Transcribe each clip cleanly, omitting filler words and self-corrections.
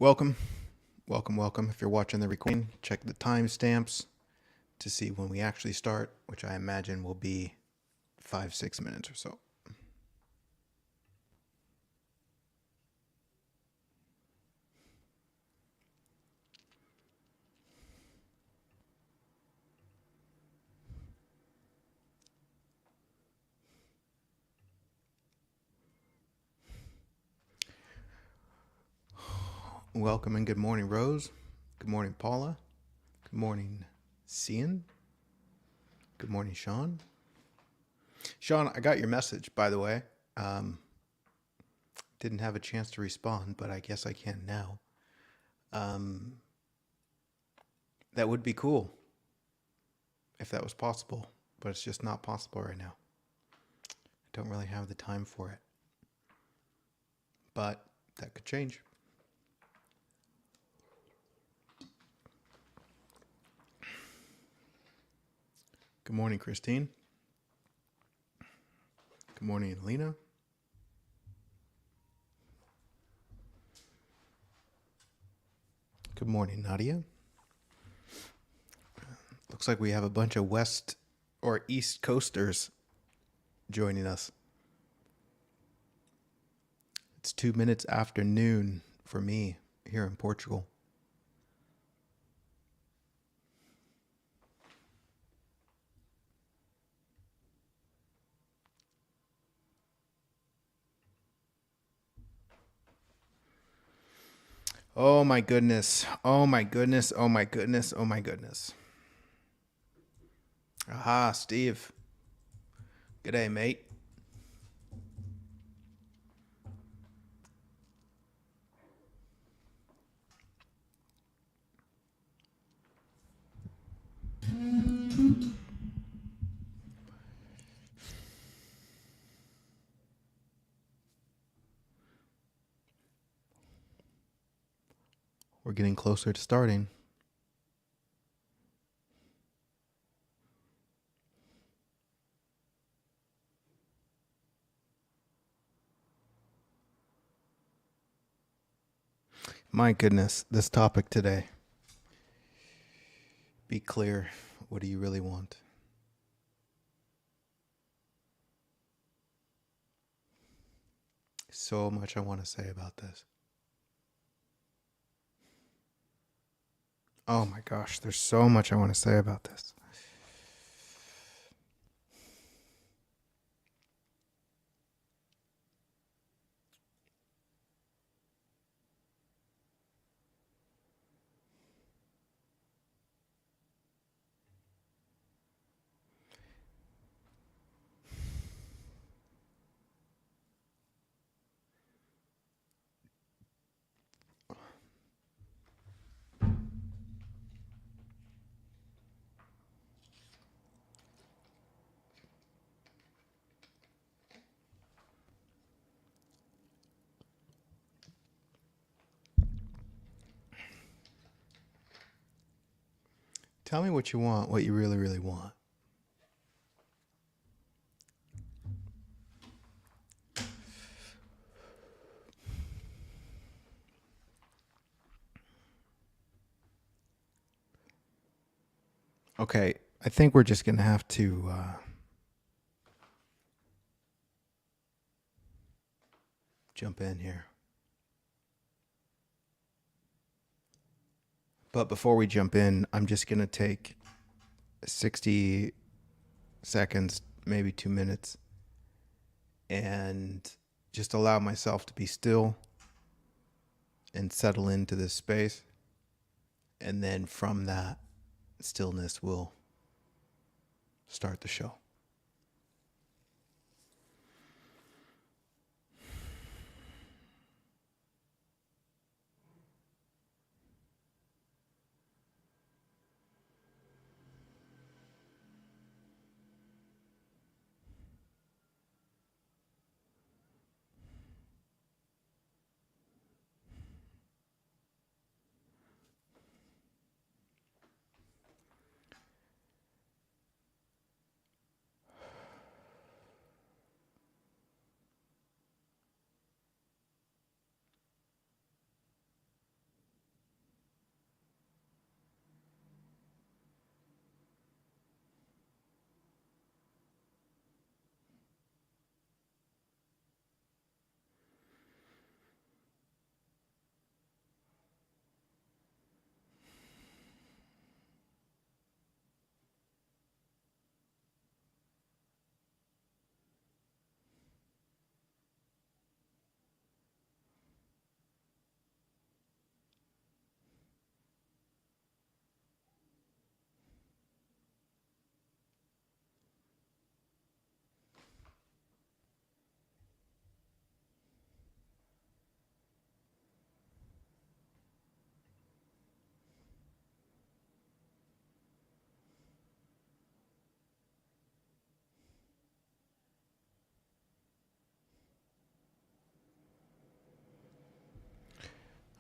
Welcome, welcome. If you're watching the recording, check the timestamps to see when we actually start, which I imagine will be 5-6 minutes or so. Welcome and good morning, Rose. Good morning, Paula. Good morning, Cian. Good morning, Sean. Sean, I got your message, by the way. Didn't have a chance to respond, but I guess I can now. That would be cool if that was possible, but it's just not possible right now. I don't really have the time for it, but that could change. Good morning, Christine. Good morning, Lena. Good morning, Nadia. Looks like we have a bunch of West or East Coasters joining us. It's 2 minutes after noon for me here in Portugal. Oh my goodness. Oh my goodness. Oh my goodness. Oh my goodness. Aha, Steve. G'day, mate. We're getting closer to starting. My goodness, this topic today. Be clear. What do you really want? So much I want to say about this. Oh my gosh, there's so much I want to say about this. Tell me what you want, what you really, really want. Okay, I think we're just going to have to jump in here. But before we jump in, I'm just going to take 60 seconds, maybe 2 minutes, and just allow myself to be still and settle into this space. And then from that stillness, we'll start the show.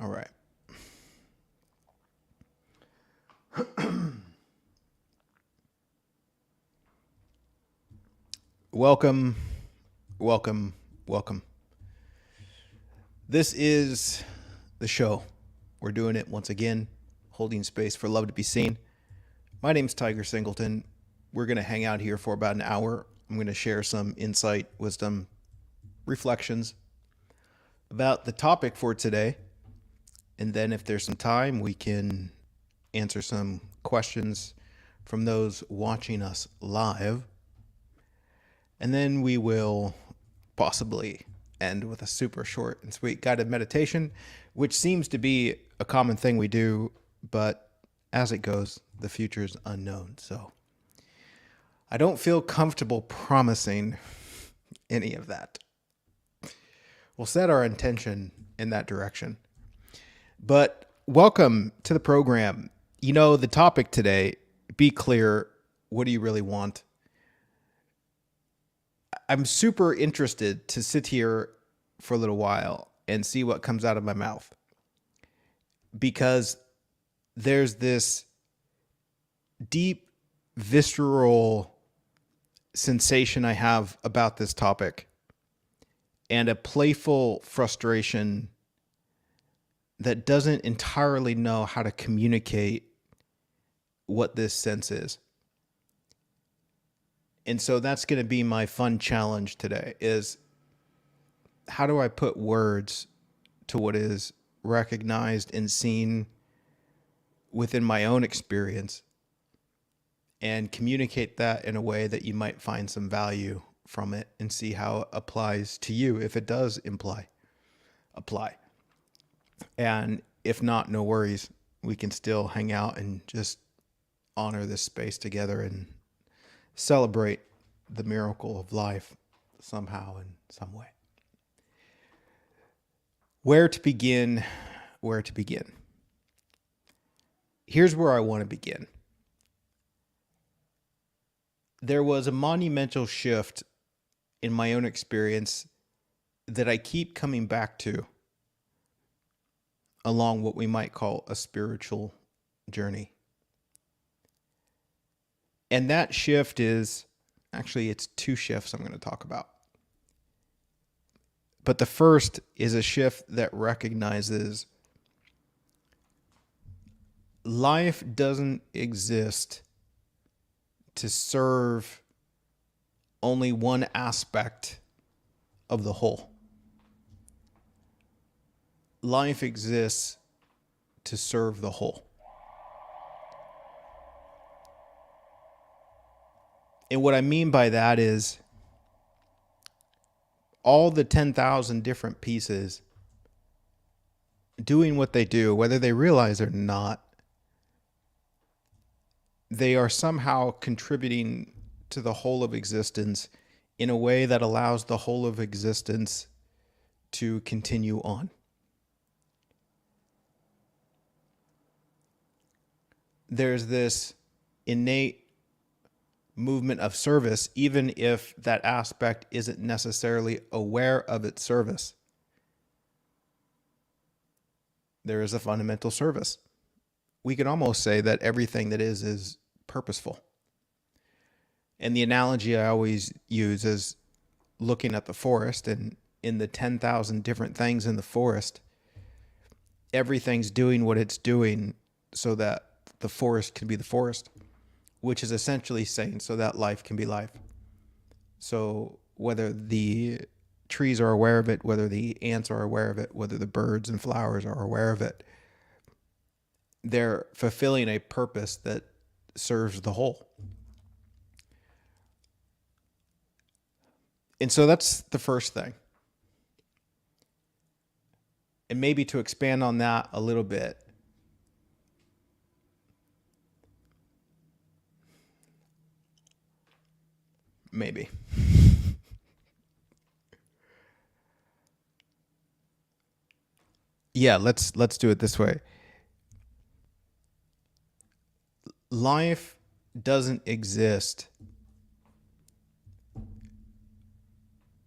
All right. Welcome, welcome, welcome. This is the show. We're doing it once again, holding space for love to be seen. My name's Tiger Singleton. We're going to hang out here for about an hour. I'm going to share some insight, wisdom, reflections about the topic for today. And then if there's some time, we can answer some questions from those watching us live. And then we will possibly end with a super short and sweet guided meditation, which seems to be a common thing we do, but as it goes, the future is unknown. So I don't feel comfortable promising any of that. We'll set our intention in that direction. But welcome to the program. You know, the topic today, be clear, what do you really want? I'm super interested to sit here for a little while and see what comes out of my mouth, because there's this deep, visceral sensation I have about this topic and a playful frustration that doesn't entirely know how to communicate what this sense is. And so that's going to be my fun challenge today, is how do I put words to what is recognized and seen within my own experience and communicate that in a way that you might find some value from it and see how it applies to you, if it does apply. And if not, no worries. We can still hang out and just honor this space together and celebrate the miracle of life somehow in some way. Where to begin? Here's where I want to begin. There was a monumental shift in my own experience that I keep coming back to along what we might call a spiritual journey. And that shift is, actually, it's two shifts I'm going to talk about. But the first is a shift that recognizes life doesn't exist to serve only one aspect of the whole. Life exists to serve the whole. And what I mean by that is all the 10,000 different pieces doing what they do, whether they realize it or not, they are somehow contributing to the whole of existence in a way that allows the whole of existence to continue on. There's this innate movement of service, even if that aspect isn't necessarily aware of its service. There is a fundamental service. We can almost say that everything that is purposeful. And the analogy I always use is looking at the forest, and in the 10,000 different things in the forest, everything's doing what it's doing so that the forest can be the forest, which is essentially saying so that life can be life. So whether the trees are aware of it, whether the ants are aware of it, whether the birds and flowers are aware of it, they're fulfilling a purpose that serves the whole. And so that's the first thing. And maybe to expand on that a little bit, maybe. Yeah, let's do it this way. Life doesn't exist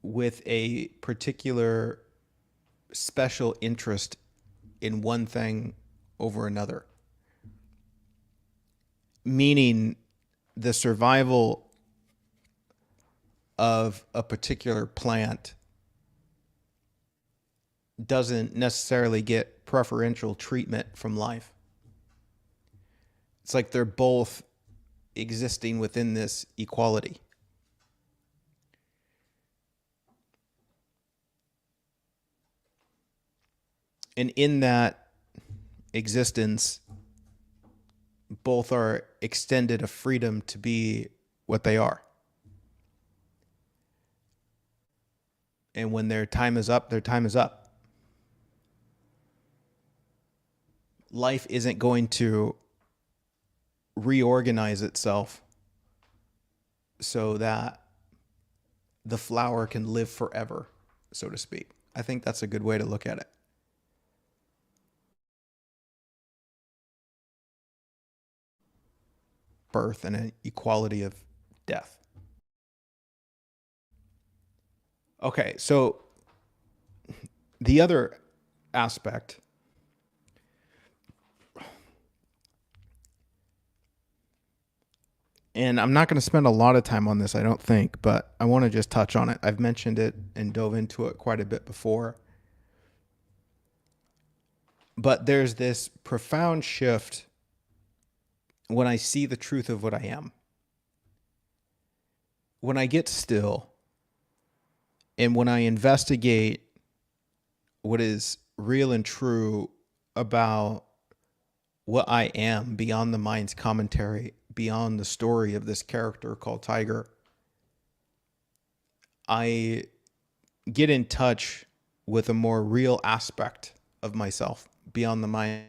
with a particular special interest in one thing over another. Meaning the survival of a particular plant doesn't necessarily get preferential treatment from life. It's like they're both existing within this equality. And in that existence, both are extended a freedom to be what they are. And when their time is up, their time is up. Life isn't going to reorganize itself so that the flower can live forever, so to speak. I think that's a good way to look at it. Birth and an equality of death. Okay, so the other aspect, and I'm not going to spend a lot of time on this, I don't think, but I want to just touch on it. I've mentioned it and dove into it quite a bit before. But there's this profound shift when I see the truth of what I am. When I get still and when I investigate what is real and true about what I am beyond the mind's commentary, beyond the story of this character called Tiger, I get in touch with a more real aspect of myself beyond the mind's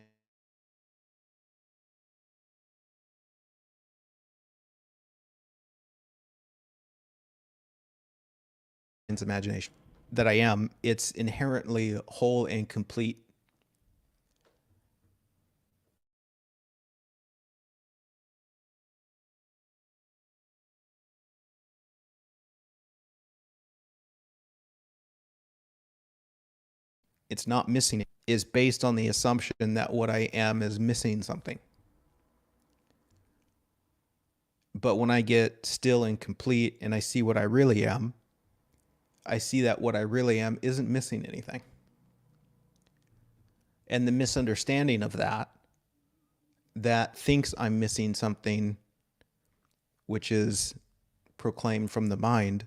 imagination. That I am, it's inherently whole and complete. It's not missing, is based on the assumption that what I am is missing something. But when I get still and complete and I see what I really am, I see that what I really am isn't missing anything. And the misunderstanding of that thinks I'm missing something, which is proclaimed from the mind,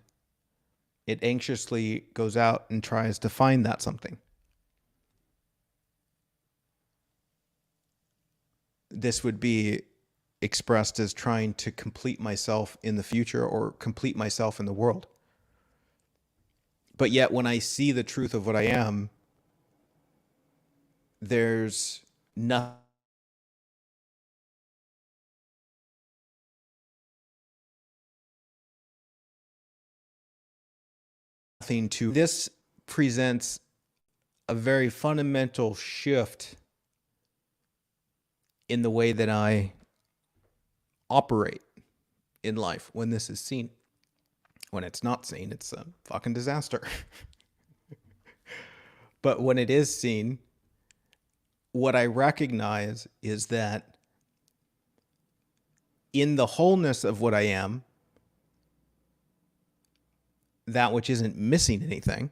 it anxiously goes out and tries to find that something. This would be expressed as trying to complete myself in the future or complete myself in the world. But yet when I see the truth of what I am, there's nothing to this. Presents a very fundamental shift in the way that I operate in life when this is seen. When it's not seen, it's a fucking disaster. But when it is seen, what I recognize is that in the wholeness of what I am, that which isn't missing anything,